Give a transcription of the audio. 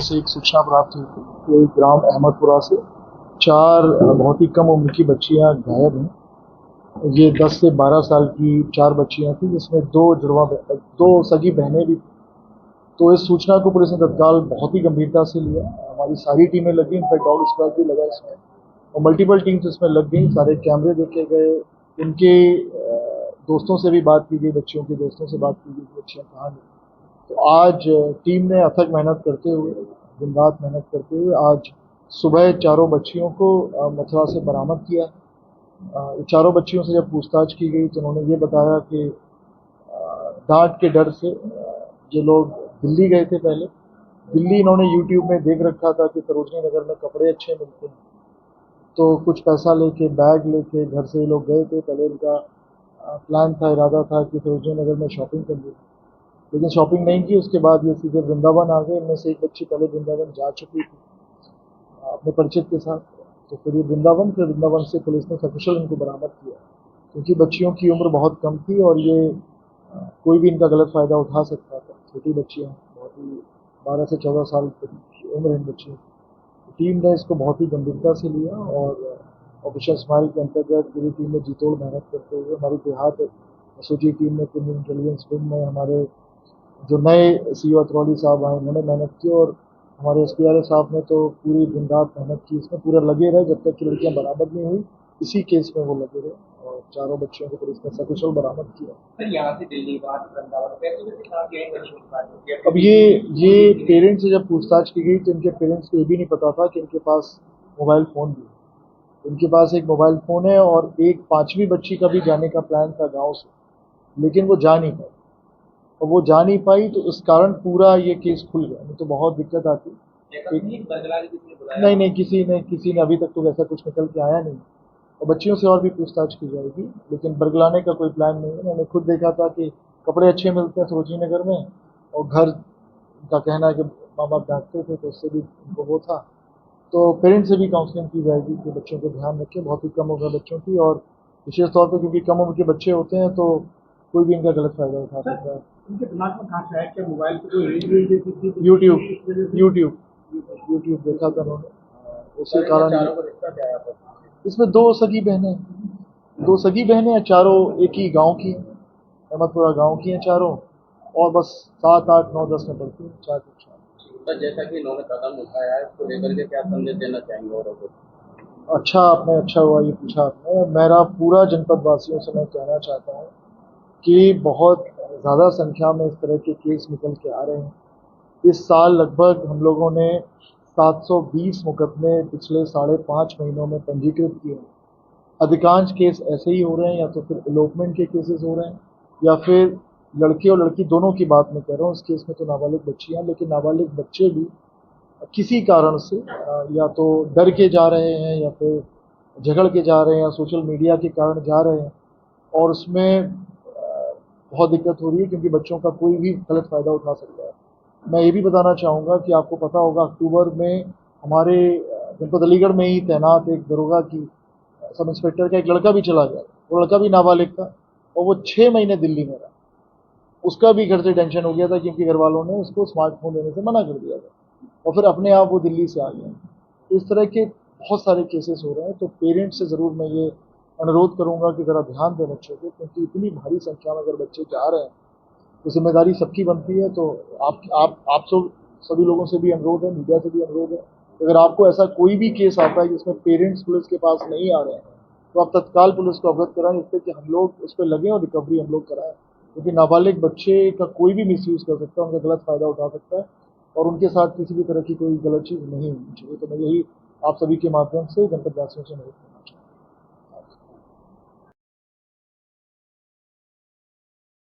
से एक सूचना प्राप्त हुई थी कि ग्राम अहमदपुरा से 4 बहुत ही कम उम्र की बच्चियां गायब हैं। ये 10 से 12 साल की 4 बच्चियां थी, जिसमें दो सगी बहनें भी थी। तो इस सूचना को पुलिस ने तत्काल बहुत ही गंभीरता से लिया। हमारी सारी टीमें लगी, इनफैक्ट डॉग स्क्वाड भी लगा इसमें और मल्टीपल टीम्स इसमें लग गई। सारे कैमरे देखे गए, उनके दोस्तों से भी बात की गई, बच्चियों के दोस्तों से बात की गई कि बच्चियां कहाँ गई। तो आज टीम ने अथक मेहनत करते हुए, दिन रात मेहनत करते हुए आज सुबह चारों बच्चियों को मथुरा से बरामद किया। चारों बच्चियों से जब पूछताछ की गई तो उन्होंने ये बताया कि डांट के डर से ये लोग दिल्ली गए थे। पहले दिल्ली इन्होंने यूट्यूब में देख रखा था कि सरोजनी नगर में कपड़े अच्छे मिलते हैं, तो कुछ पैसा लेके, बैग लेके घर से ये लोग गए थे। पहले इनका प्लान था, इरादा था कि सरोजनी नगर में शॉपिंग करनी, लेकिन शॉपिंग नहीं की। उसके बाद ये सीधे वृंदावन आ गए। इनमें से एक बच्ची पहले वृंदावन जा चुकी थी अपने परिचित के साथ। तो फिर ये वृंदावन से पुलिस ने सकुशल इनको बरामद किया, क्योंकि बच्चियों की उम्र बहुत कम थी और ये कोई भी इनका गलत फायदा उठा सकता था। छोटी बच्चियां, बहुत ही 12 से 14 साल की उम्र है इन बच्चियों की। टीम ने इसको बहुत ही गंभीरता से लिया और ऑपरेशन स्माइल के अंतर्गत पूरी टीम ने जी तोड़ मेहनत करते हुए, हमारी देहात एसओजी टीम ने, क्रिमिनल इंटेलिजेंस विंग में हमारे जो नए सीओ अतरौली साहब आए, उन्होंने मेहनत की और हमारे एसपीआरओ साहब ने तो पूरी दिन रात मेहनत की। इसमें पूरा लगे रहे जब तक कि लड़कियां बरामद नहीं हुई। इसी केस में वो लगे रहे और चारों बच्चियों को पुलिस ने सकुशल बरामद किया। सर यहाँ से दिल्ली बात वृंदावन कैसे के साथ यही अब ये पेरेंट्स से जब पूछताछ की गई तो इनके पेरेंट्स को ये भी नहीं पता था कि इनके पास मोबाइल फ़ोन भी है। इनके पास एक मोबाइल फ़ोन है और एक 5वीं बच्ची का भी जाने का प्लान था गाँव से, लेकिन वो जा नहीं पाई। और वो जा नहीं पाई तो इस कारण पूरा ये केस खुल गया, नहीं तो बहुत दिक्कत आती। नहीं, किसी ने अभी तक तो वैसा कुछ निकल के आया नहीं। और बच्चियों से और भी पूछताछ की जाएगी, लेकिन बरगलाने का कोई प्लान नहीं है। मैंने खुद देखा था कि कपड़े अच्छे मिलते हैं सरोजनी नगर में, और घर का कहना है कि माँ बाप डांटते थे, तो उससे भी उनको वो था। तो पेरेंट्स से भी काउंसलिंग की जाएगी कि बच्चों को ध्यान रखें, बहुत ही कम उम्र बच्चों की, और विशेष तौर पर क्योंकि कम उम्र के बच्चे होते हैं तो कोई भी इनका गलत फायदा उठा सकता है। उनके दिमाग में कहाँ से आया कि मोबाइल पे कोई रील देखी थी? यूट्यूब देखा था उन्होंने, उसी कारण। इसमें दो सगी बहनें हैं, चारों एक ही गांव की हैं, अहमदपुरा गांव की हैं चारों, और बस 7, 8, 9, 10 में पढ़ती हैं, 4 कक्षा। सर जैसा कि इन्होंने कदम उठाया है इसको लेकर के क्या संदेश देना चाहेंगे औरों को? अच्छा हुआ ये पूछा आपने। मेरा पूरा जनपद वासियों से मैं कहना चाहता हूँ कि बहुत ज़्यादा संख्या में इस तरह के केस निकल के आ रहे हैं। इस साल लगभग हम लोगों ने 720 मुकदमे पिछले 5.5 महीनों में पंजीकृत किए हैं। अधिकांश केस ऐसे ही हो रहे हैं, या तो फिर इलोपमेंट के केसेस हो रहे हैं, या फिर लड़के और लड़की दोनों की बात मैं कह रहा हूँ। इस केस में तो नाबालिग बच्चियां, लेकिन नाबालिग बच्चे भी किसी कारण से या तो डर के जा रहे हैं, या फिर झगड़ के जा रहे हैं, या सोशल मीडिया के कारण जा रहे हैं, और उसमें बहुत दिक्कत हो रही है, क्योंकि बच्चों का कोई भी गलत फ़ायदा उठा सकता है। मैं ये भी बताना चाहूँगा कि आपको पता होगा, अक्टूबर में हमारे जनपद अलीगढ़ में ही तैनात एक दरोगा की सब इंस्पेक्टर का एक लड़का भी चला गया। वो लड़का भी नाबालिग था और वो 6 महीने दिल्ली में रहा। उसका भी घर से टेंशन हो गया था, क्योंकि घर वालों ने उसको स्मार्टफोन देने से मना कर दिया था, और फिर अपने आप वो दिल्ली से आ गया। इस तरह के बहुत सारे केसेस हो रहे हैं। तो पेरेंट्स से ज़रूर मैं ये अनुरोध करूँगा कि ज़रा ध्यान दें बच्चों पे, क्योंकि इतनी भारी संख्या में अगर बच्चे जा रहे हैं तो जिम्मेदारी सबकी बनती है। तो आप सब सभी लोगों से भी अनुरोध है, मीडिया से भी अनुरोध है, अगर आपको ऐसा कोई भी केस आता है जिसमें पेरेंट्स पुलिस के पास नहीं आ रहे हैं, तो आप तत्काल पुलिस को अवगत कराएं, जिससे कि हम लोग उस पर लगें और रिकवरी हम लोग कराएं। क्योंकि नाबालिग बच्चे का कोई भी मिसयूज़ कर सकता है, उनका गलत फ़ायदा उठा सकता है, और उनके साथ किसी भी तरह की कोई गलत चीज़ नहीं होनी चाहिए। तो मैं यही आप सभी के माध्यम से जनपद वासियों से अनुरोध